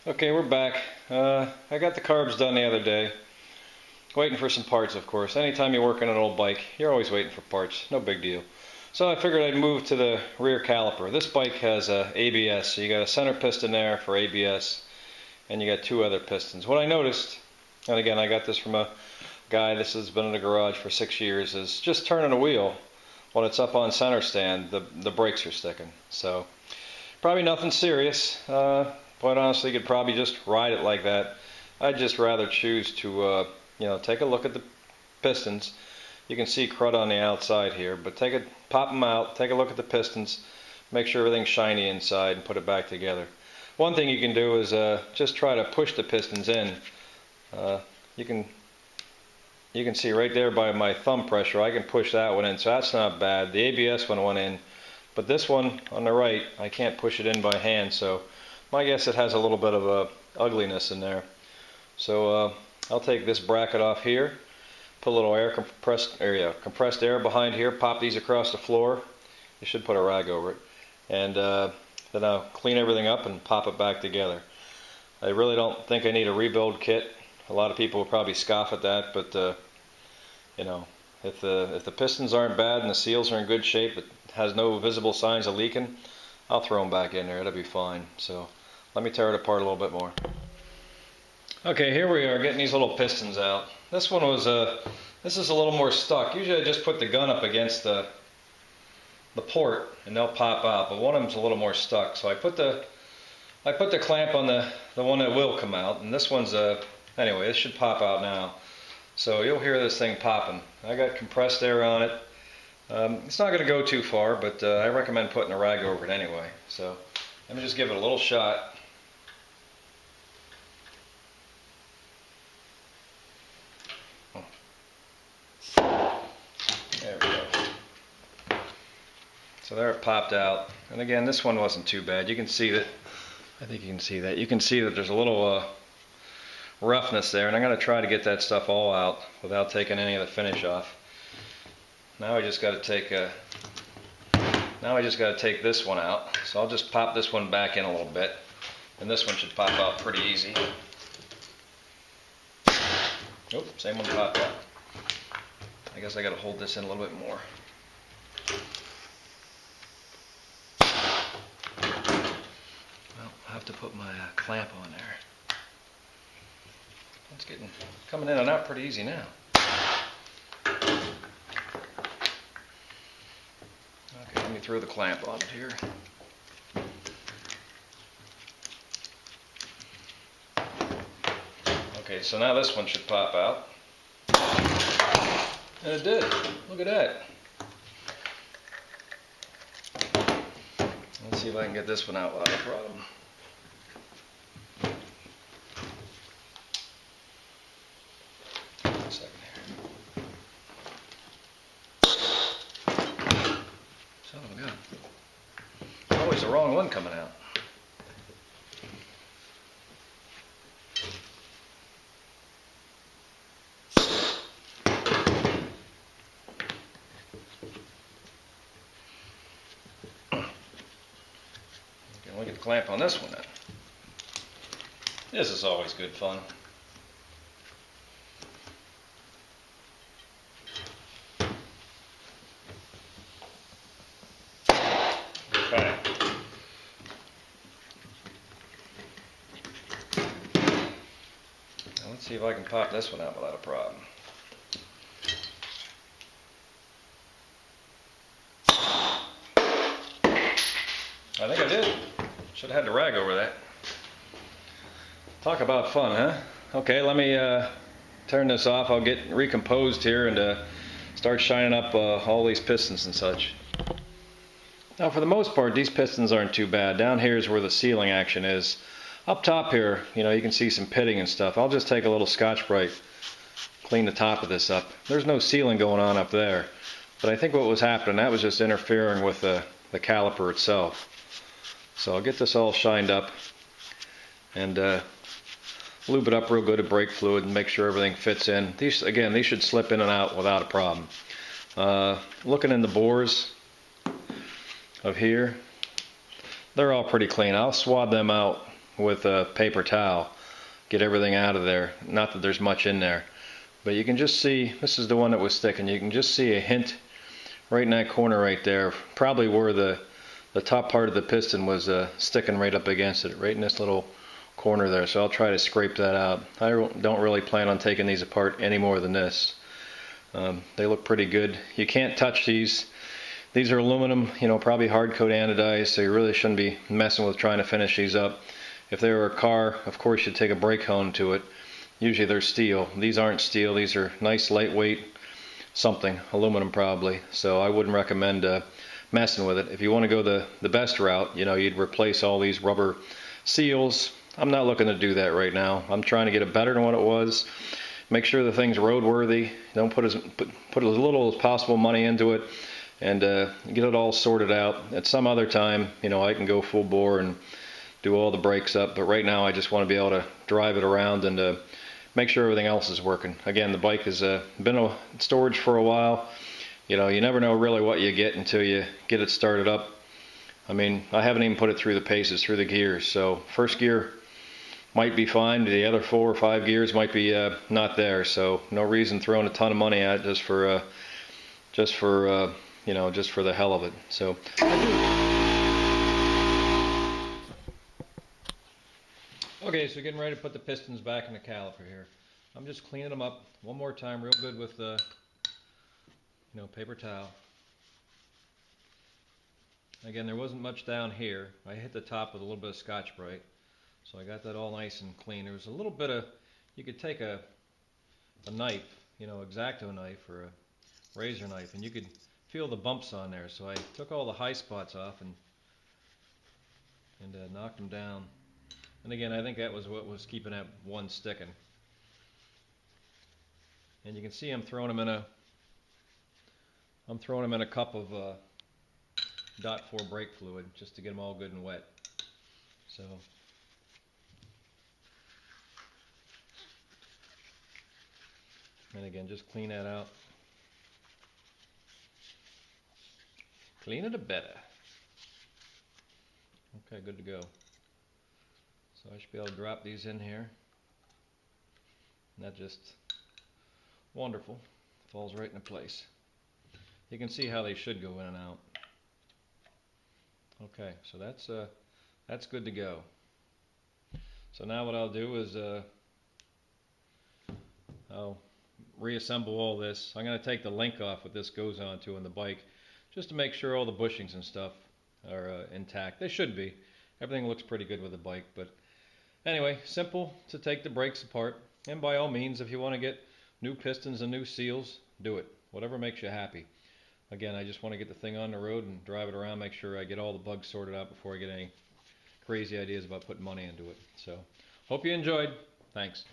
Okay, we're back. I got the carbs done the other day. Waiting for some parts, of course. Anytime you work on an old bike, you're always waiting for parts. No big deal. So I figured I'd move to the rear caliper. This bike has ABS, so you got a center piston there for ABS, and you got two other pistons. What I noticed, and again, I got this from a guy, this has been in the garage for 6 years, is just turning a wheel when it's up on center stand, the brakes are sticking. So probably nothing serious. Quite honestly, you could probably just ride it like that. I'd just rather choose to, take a look at the pistons. You can see crud on the outside here, but pop them out, take a look at the pistons, make sure everything's shiny inside, and put it back together. One thing you can do is just try to push the pistons in. You can see right there by my thumb pressure, I can push that one in, so that's not bad. The ABS one went in, but this one on the right, I can't push it in by hand, so my guess it has a little bit of ugliness in there. So I'll take this bracket off here, put a little compressed air behind here, pop these across the floor. You should put a rag over it, and then I'll clean everything up and pop it back together. I really don't think I need a rebuild kit. A lot of people will probably scoff at that, but if the pistons aren't bad and the seals are in good shape, it has no visible signs of leaking, I'll throw them back in there. It'll be fine. So let me tear it apart a little bit more. Okay, here we are getting these little pistons out. This one was this is a little more stuck. Usually I just put the gun up against the port and they'll pop out, but one of them's a little more stuck. So I put the clamp on the one that will come out, and this one's anyway, this should pop out now. So you'll hear this thing popping. I got compressed air on it. It's not going to go too far, but I recommend putting a rag over it anyway. So let me just give it a little shot. There we go. So there it popped out. And again, this one wasn't too bad. You can see that. I think you can see that. You can see that there's a little roughness there, and I'm going to try to get that stuff all out without taking any of the finish off. Now I just got to take this one out. So I'll just pop this one back in a little bit, and this one should pop out pretty easy. Oh, same one popped out. I guess I got to hold this in a little bit more. Well, I'll have to put my clamp on there. It's coming in and out pretty easy now. Okay, let me throw the clamp on it here. Okay, so now this one should pop out. And it did. Look at that. Let's see if I can get this one out without a problem. A second here. Son of a gun. Always the wrong one coming out. Look at the clamp on this one then. This is always good fun. Okay. Now let's see if I can pop this one out without a problem. I think I did. Should have had the rag over that. Talk about fun, huh? Okay, let me turn this off. I'll get recomposed here and start shining up all these pistons and such. Now, for the most part, these pistons aren't too bad. Down here is where the sealing action is. Up top here, you can see some pitting and stuff. I'll just take a little Scotch-Brite, clean the top of this up. There's no sealing going on up there. But I think what was happening, that was just interfering with the caliper itself. So I'll get this all shined up and lube it up real good with brake fluid and make sure everything fits in. These should slip in and out without a problem. Looking in the bores of here, they're all pretty clean. I'll swab them out with a paper towel. Get everything out of there. Not that there's much in there, but you can just see, this is the one that was sticking. You can just see a hint right in that corner right there, probably where the top part of the piston was sticking right up against it, right in this little corner there. So I'll try to scrape that out. I don't really plan on taking these apart any more than this. They look pretty good. You can't touch these. These are aluminum, you know, probably hard coat anodized, so you really shouldn't be messing with trying to finish these up. If they were a car, of course you'd take a brake hone to it. Usually they're steel. These aren't steel. These are nice lightweight something, aluminum probably. So I wouldn't recommend messing with it. If you want to go the best route, you know, you'd replace all these rubber seals. I'm not looking to do that right now. I'm trying to get it better than what it was. Make sure the thing's roadworthy. Don't put as little as possible money into it, and get it all sorted out. At some other time, you know, I can go full bore and do all the brakes up, but right now I just want to be able to drive it around and make sure everything else is working. Again, the bike has been in storage for a while. You know, you never know really what you get until you get it started up. I mean, I haven't even put it through the paces, through the gears. So first gear might be fine. The other 4 or 5 gears might be not there. So no reason throwing a ton of money at it just for you know, just for the hell of it. So okay, so getting ready to put the pistons back in the caliper here. I'm just cleaning them up one more time real good with you know, paper towel. Again, there wasn't much down here. I hit the top with a little bit of Scotch-Brite, so I got that all nice and clean. There was a little bit of, you could take a knife, you know, X-Acto knife or a razor knife, and you could feel the bumps on there. So I took all the high spots off and knocked them down. And again, I think that was what was keeping that one sticking. And you can see I'm throwing them in a cup of .4 brake fluid just to get them all good and wet. So and again, just clean that out. Clean it a better. Okay, good to go. So I should be able to drop these in here. And that just wonderful. Falls right into place. You can see how they should go in and out. Okay, so that's good to go. So now what I'll do is I'll reassemble all this. I'm going to take the link off what this goes onto in the bike, just to make sure all the bushings and stuff are intact. They should be. Everything looks pretty good with the bike, but anyway, simple to take the brakes apart. And by all means, if you want to get new pistons and new seals, do it. Whatever makes you happy. Again, I just want to get the thing on the road and drive it around, make sure I get all the bugs sorted out before I get any crazy ideas about putting money into it. So, hope you enjoyed. Thanks.